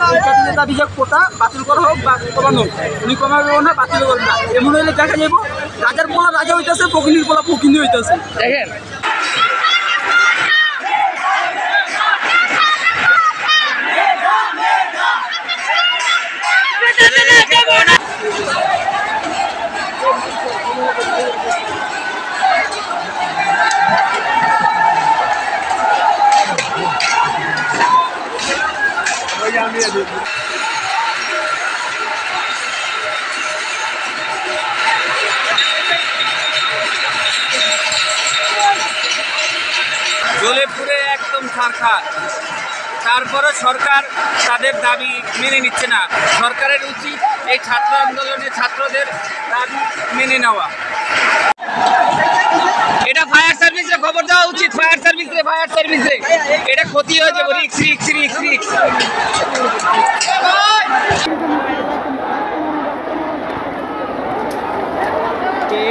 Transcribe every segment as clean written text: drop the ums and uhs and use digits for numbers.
শিক্ষার্থীদের দাবি যে কোটা বাতিল করা হোক বা কমানো, উনি কমাবো না, বাতিল করবে না। এমন হলে দেখা যাব রাজার পোলা রাজা হইতেছে, ফকিনির পোলা ফকিনি হইতেছে। দেখেন জ্বলে পুড়ে একদম ছারখার। তারপরে সরকার তাদের দাবি মেনে নিচ্ছে না। সরকারের উচিত এই ছাত্র আন্দোলনে ছাত্রদের দাবি মেনে নেওয়া। এটা ফায়ার সার্ভিসে খবর দেওয়া উচিত, ফায়ার সার্ভিসে এটা ক্ষতি হয়ে যাবে। রিক্স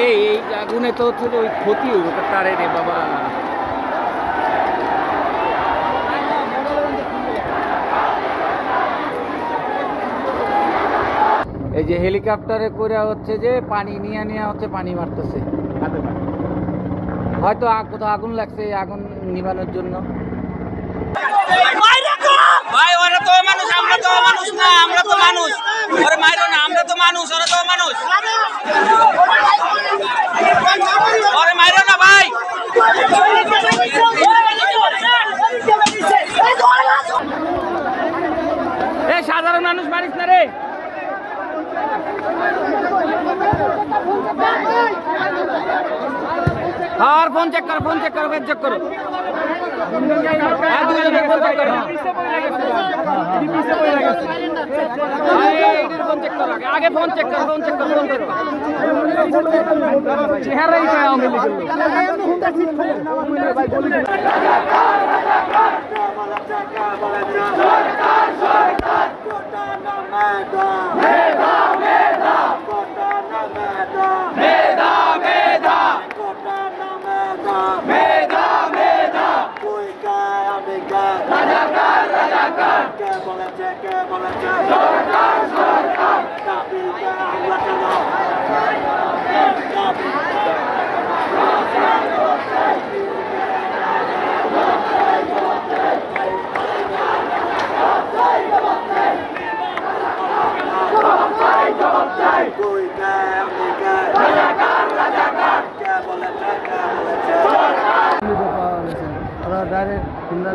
এই আগুনে তো হচ্ছে ওই ক্ষতি ওটা তারে রে বাবা। এই যে হেলিকপ্টারে করে হচ্ছে যে পানি নিয়ে হচ্ছে পানি মারতেছে। হয়তো কোথাও আগুন লাগছে, আগুন নিভানোর জন্য। ভাই ওরা তো মানুষ, আমরা তো মানুষ না, আমরা তো মানুষ। ওরা মাইরো না, আমরা তো মানুষ, ওরা তো মানুষ। ওরা মাইরো না ভাই। এ সাধারণ মানুষ মারিস না রে। আর ফোন চেক করো, ফোন চেক করো। আগে ফোন চেক করো। চেহারাই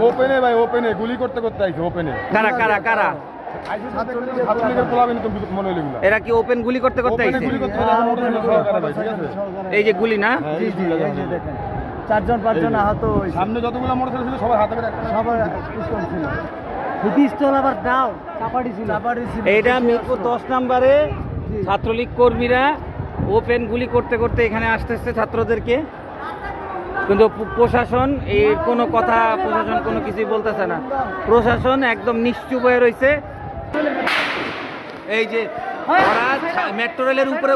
ওপেনে ভাই, ওপেনে গুলি করতে আইছে। ওপেনে কারা এরা কি ওপেন গুলি করতে আইছে? এই যে গুলি না, দেখেন 4-5জন আহত হয়েছে। সামনে যতগুলো মোটরসাইকেল ছিল সবার হাতে সবার পিস্তল ছিল। পিস্তল আবার দাও চাপাড়ি ছিল। এইটা মিরপুর 10 নম্বরে ছাত্রলীগ কর্মীরা ওপেন গুলি করতে এখানে আসতেছে ছাত্রদেরকে, কিন্তু প্রশাসন এর কোনো কথা, প্রশাসন কোনো কিছুই বলতেছে না। প্রশাসন একদম নিশ্চুপ হয়ে রয়েছে। এই যে ওরা মেট্রো রেলের উপরে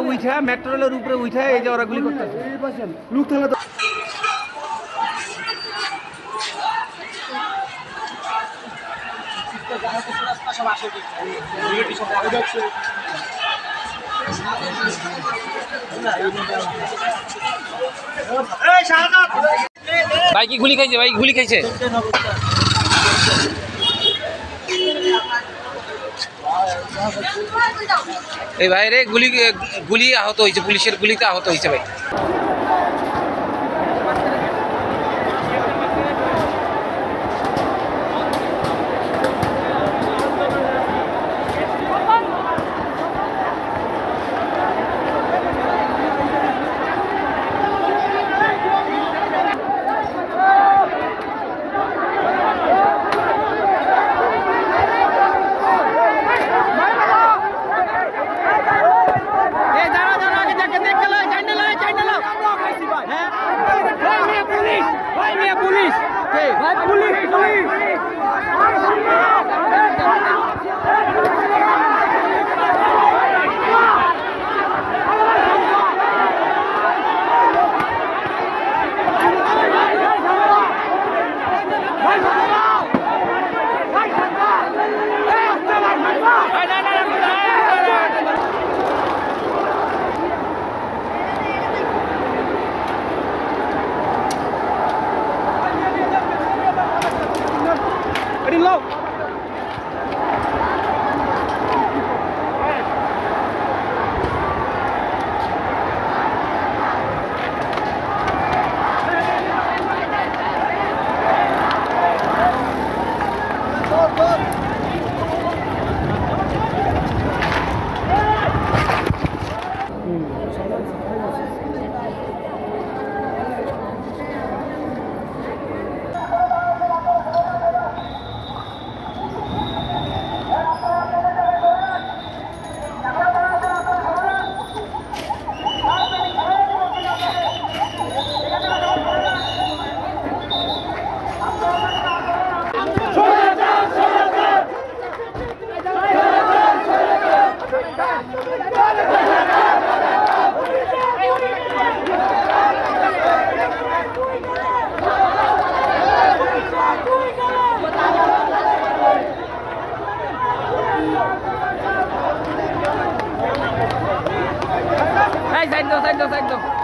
উঠা এই যে ওরা গুলি করতেছে। ভাই কি গুলি খাইছে? এই ভাই রে গুলি আহত হয়েছে, পুলিশের গুলিতে আহত হয়েছে ভাই। সাইড দাও